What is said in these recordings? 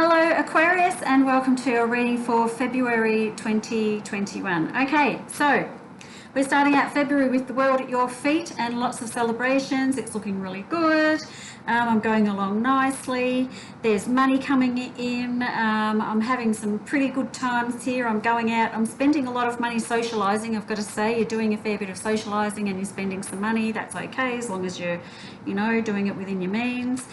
Hello Aquarius, and welcome to your reading for February 2021. Okay, so we're starting out February with the world at your feet and lots of celebrations. It's looking really good. I'm going along nicely. There's money coming in. I'm having some pretty good times here. I'm going out. I'm spending a lot of money socialising. I've got to say, you're doing a fair bit of socialising and you're spending some money. That's okay as long as you're, doing it within your means.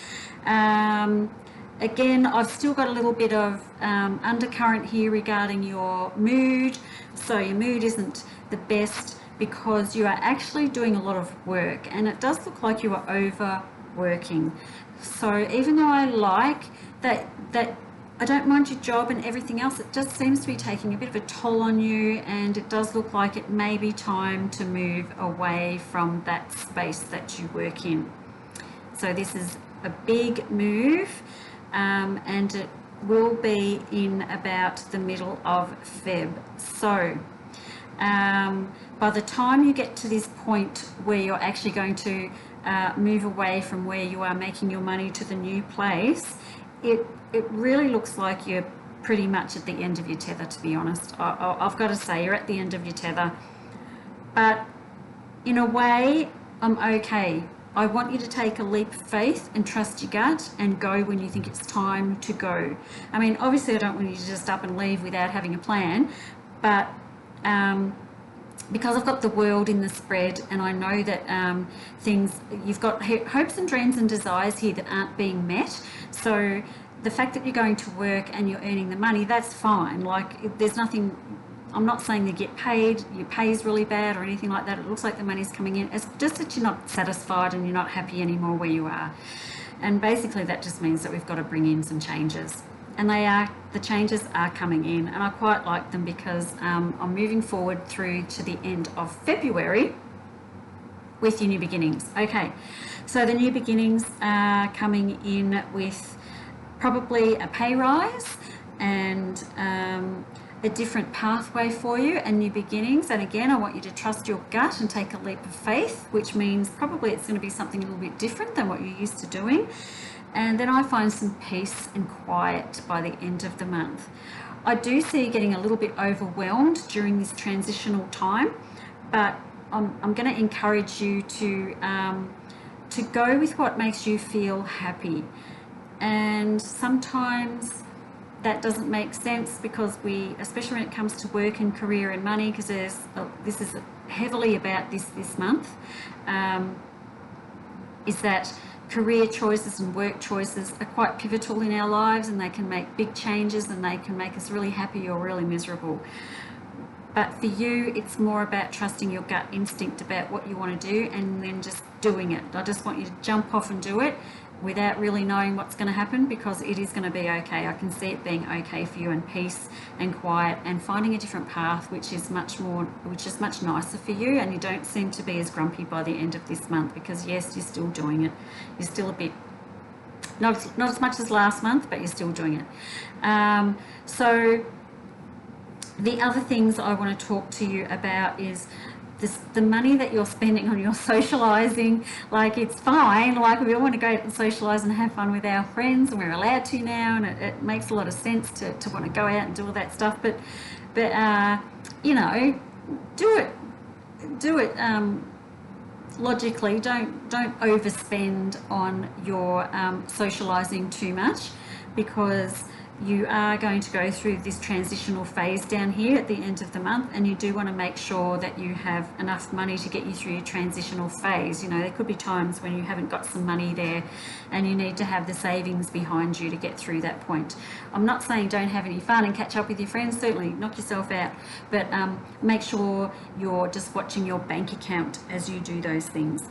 Again, I've still got a little bit of undercurrent here regarding your mood. So your mood isn't the best because you are actually doing a lot of work, and it does look like you are overworking. So even though I like that I don't mind your job and everything else, it just seems to be taking a bit of a toll on you, and it does look like it may be time to move away from that space that you work in. So this is a big move. And it will be in about the middle of Feb. So by the time you get to this point where you're actually going to move away from where you are making your money to the new place, it really looks like you're pretty much at the end of your tether, to be honest. I've got to say, you're at the end of your tether. But in a way, I'm okay. I want you to take a leap of faith and trust your gut and go when you think it's time to go. I mean, obviously I don't want you to just up and leave without having a plan, but because I've got the world in the spread, and I know that you've got hopes and dreams and desires here that aren't being met. So the fact that you're going to work and you're earning the money, that's fine. Like, there's nothing, I'm not saying you get paid, your pay is really bad or anything like that. It looks like the money's coming in. It's just that you're not satisfied and you're not happy anymore where you are. And basically that just means that we've got to bring in some changes. And the changes are coming in, and I quite like them because I'm moving forward through to the end of February with your new beginnings. Okay, so the new beginnings are coming in with probably a pay rise and a different pathway for you and new beginnings. And again, I want you to trust your gut and take a leap of faith, which means probably it's going to be something a little bit different than what you're used to doing. And then I find some peace and quiet by the end of the month. I do see you getting a little bit overwhelmed during this transitional time, but I'm going to encourage you to go with what makes you feel happy. And sometimes that doesn't make sense because especially when it comes to work and career and money, because this is heavily about this month, is that career choices and work choices are quite pivotal in our lives, and they can make big changes and they can make us really happy or really miserable. But for you, it's more about trusting your gut instinct about what you want to do and then just doing it. I just want you to jump off and do it without really knowing what's going to happen, because it is going to be okay. I can see it being okay for you, and peace and quiet and finding a different path which is much nicer for you, and you don't seem to be as grumpy by the end of this month, because yes, you're still doing it. You're still a bit, not as much as last month, but you're still doing it. So the other things I want to talk to you about is the money that you're spending on your socialising. Like, it's fine, like we all want to go out and socialise and have fun with our friends, and we're allowed to now, and it makes a lot of sense to want to go out and do all that stuff, but do it logically. Don't overspend on your socialising too much, because you are going to go through this transitional phase down here at the end of the month, and you do want to make sure that you have enough money to get you through your transitional phase. There could be times when you haven't got some money there and you need to have the savings behind you to get through that point. I'm not saying don't have any fun and catch up with your friends, certainly knock yourself out, but make sure you're just watching your bank account as you do those things.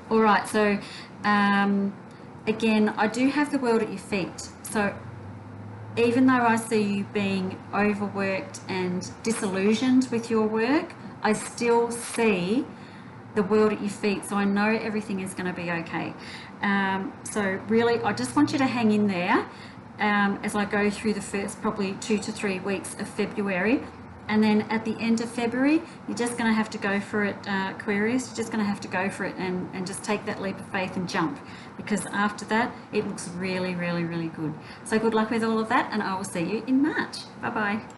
All right, so again, I do have the world at your feet. So even though I see you being overworked and disillusioned with your work, I still see the world at your feet. So I know everything is going to be okay. So really, I just want you to hang in there as I go through the first probably 2 to 3 weeks of February. And then at the end of February, you're just going to have to go for it, Aquarius. You're just going to have to go for it and just take that leap of faith and jump, because after that, it looks really, really, really good. So good luck with all of that, and I will see you in March. Bye-bye.